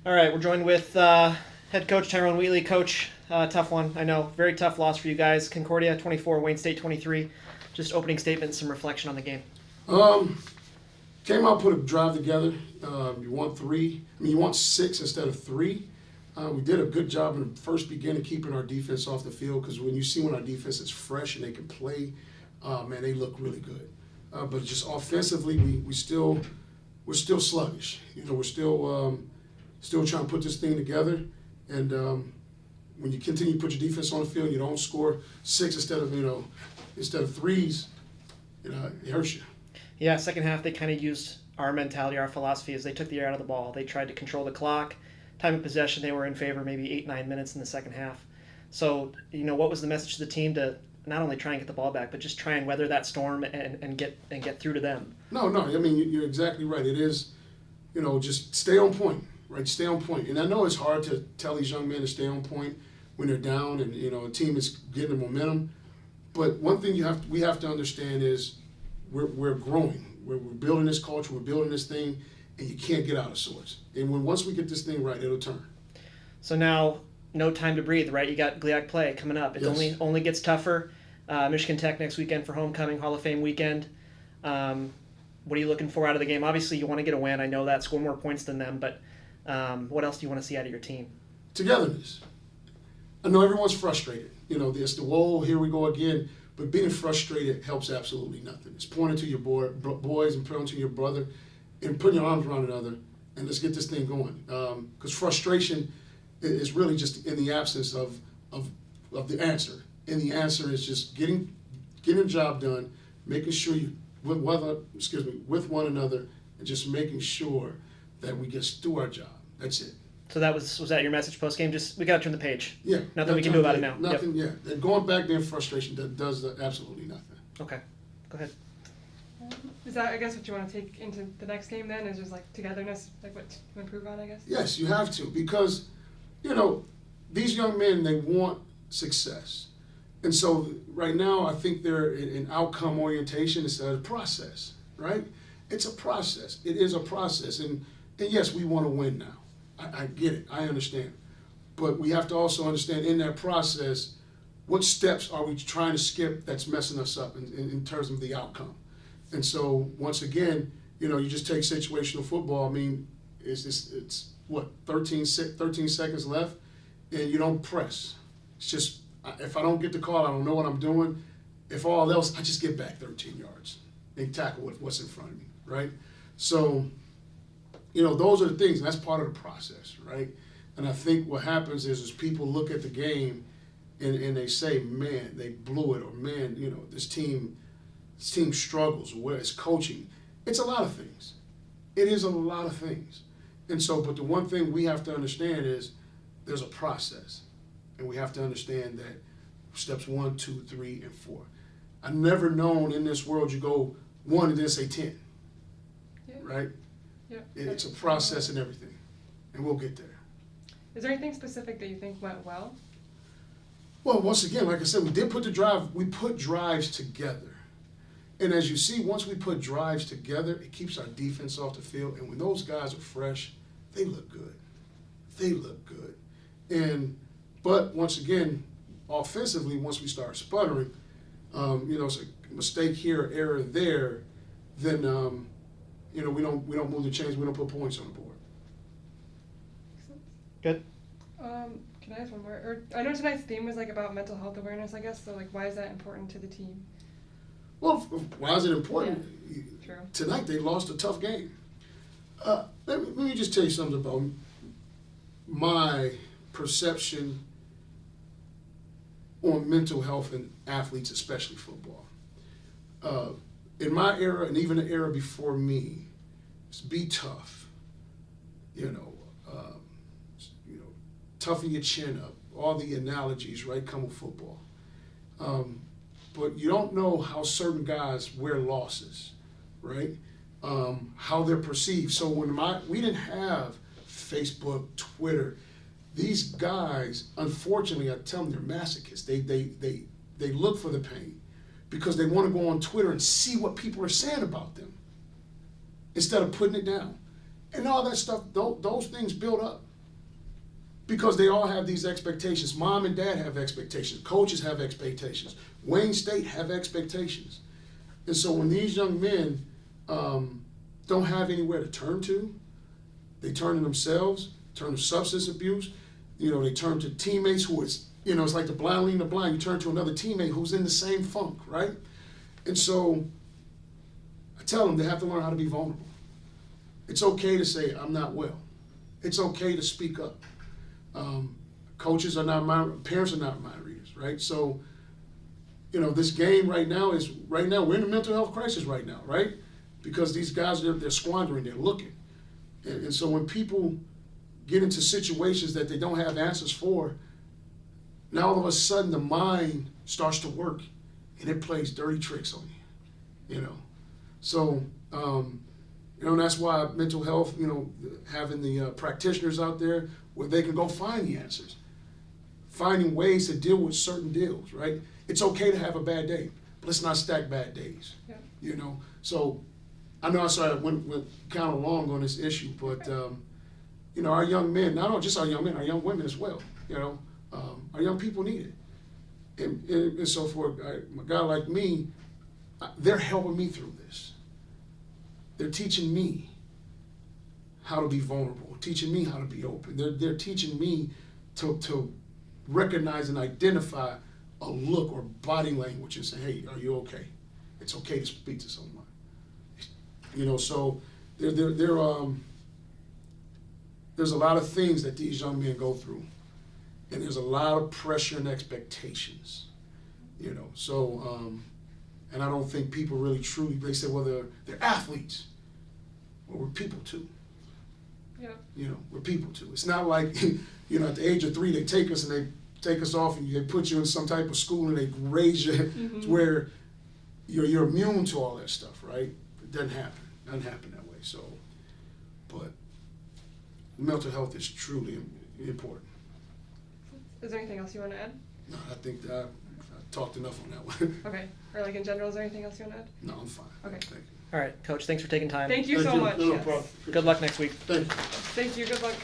All right, we're joined with head coach Tyrone Wheatley. Coach, tough one, I know. Very tough loss for you guys. Concordia 24, Wayne State 23. Just opening statement, some reflection on the game. Came out, put a drive together. You want you want 6 instead of 3. We did a good job in the first beginning keeping our defense off the field, because when our defense is fresh and they can play, man, they look really good. But just offensively, we're still sluggish. We're still trying to put this thing together. And when you continue to put your defense on the field, you don't score 6 instead of 3s. It hurts you. Yeah, second half they kind of used our mentality, our philosophy, as they took the air out of the ball. They tried to control the clock. Time of possession, they were in favor maybe 8-9 minutes in the second half. So, what was the message to the team to not only try and get the ball back, but just try and weather that storm and get through to them? No, you're exactly right. It is, just stay on point, right? Stay on point. And I know it's hard to tell these young men to stay on point when they're down and, a team is getting the momentum. But one thing we have to understand is we're growing. We're building this culture. We're building this thing, and you can't get out of sorts. And once we get this thing right, it'll turn. So now, no time to breathe, right? You got GLIAC play coming up. It Yes. only gets tougher. Michigan Tech next weekend for homecoming, Hall of Fame weekend. What are you looking for out of the game? Obviously, you want to get a win. I know that. Score more points than them. But what else do you want to see out of your team? Togetherness. I know everyone's frustrated. It's the whoa, here we go again. But being frustrated helps absolutely nothing. It's pointing to your boys and pointing to your brother and putting your arms around another, and let's get this thing going. Because frustration is really just in the absence of the answer. And the answer is just getting the job done, making sure you with one another, and just making sure that we get through our job. That's it. So was that your message post game? Just we got to turn the page. Yeah. Nothing we can do about it now. Nothing. Yep. Yeah. And going back there in frustration does absolutely nothing. Okay. Go ahead. Is that, I guess, what you want to take into the next game then? Is just like togetherness, like what to improve on, I guess? Yes, you have to, because, these young men, they want success. And so right now, I think they're in outcome orientation instead of process, right? It's a process. It is a process. And yes, we want to win now. I get it. I understand. But we have to also understand in that process, what steps are we trying to skip that's messing us up in terms of the outcome? And so once again, you just take situational football. I mean, it's what, 13 seconds left, and you don't press. It's just, if I don't get the call, I don't know what I'm doing. If all else, I just get back 13 yards and tackle what's in front of me, right? So, those are the things, and that's part of the process, right? And I think what happens is people look at the game and they say, man, they blew it, or man, this team struggles, where it's coaching. It's a lot of things. It is a lot of things. And so, but the one thing we have to understand is there's a process. And we have to understand that steps 1, 2, 3, and 4. I've never known in this world you go 1 and then say 10. Yeah. Right? Yeah. It's a process and everything. And we'll get there. Is there anything specific that you think went well? Well, once again, like I said, we put drives together. And as you see, once we put drives together, it keeps our defense off the field. And when those guys are fresh, they look good. They look good. But once again, offensively, once we start sputtering, it's a mistake here, error there, then we don't move the chains, we don't put points on the board. Good. Can I ask one more? I know tonight's theme was about mental health awareness, I guess. So why is that important to the team? Well, why is it important? Yeah, true. Tonight they lost a tough game. Let me just tell you something about my perception on mental health in athletes, especially football. In my era, and even the era before me, it's be tough. Toughen your chin up. All the analogies, right, come with football. But you don't know how certain guys wear losses, right? How they're perceived. So we didn't have Facebook, Twitter. These guys, unfortunately, I tell them they're masochists. They look for the pain because they want to go on Twitter and see what people are saying about them instead of putting it down. And all that stuff, those things build up. Because they all have these expectations. Mom and dad have expectations. Coaches have expectations. Wayne State have expectations. And so when these young men don't have anywhere to turn to, they turn to themselves, turn to substance abuse. They turn to teammates who is, it's like the blind leading the blind. You turn to another teammate who's in the same funk, right? And so I tell them they have to learn how to be vulnerable. It's okay to say, I'm not well. It's okay to speak up. Coaches are not parents are not mind readers, right? So, this game right now, we're in a mental health crisis right now, right? Because these guys, they're squandering, they're looking. And so when people get into situations that they don't have answers for, now all of a sudden the mind starts to work and it plays dirty tricks on you, So, and that's why mental health, having the practitioners out there where they can go find the answers, finding ways to deal with certain deals, right? It's okay to have a bad day, but let's not stack bad days, Yeah. So I know I went kind of long on this issue, but, our young men, not just our young men, our young women as well, our young people need it. And so for a guy like me, they're helping me through this. They're teaching me how to be vulnerable, teaching me how to be open. They're teaching me to recognize and identify a look or body language and say, hey, are you okay? It's okay to speak to someone. So there's a lot of things that these young men go through, and there's a lot of pressure and expectations, So, and I don't think people really truly, they say, well, they're athletes. Well, we're people too. Yeah. We're people too. It's not like, at the age of 3, they take us and they take us off and they put you in some type of school and they raise you to where you're immune to all that stuff, right? It doesn't happen. It doesn't happen that way. So, but mental health is truly important. Is there anything else you want to add? No, I think that I talked enough on that one. Okay. Or like in general, is there anything else you want to add? No, I'm fine. Okay. Thank you. All right, Coach, thanks for taking time. Thank you so much. No Yes. problem. Good luck next week. Thank you. Thank you. Good luck.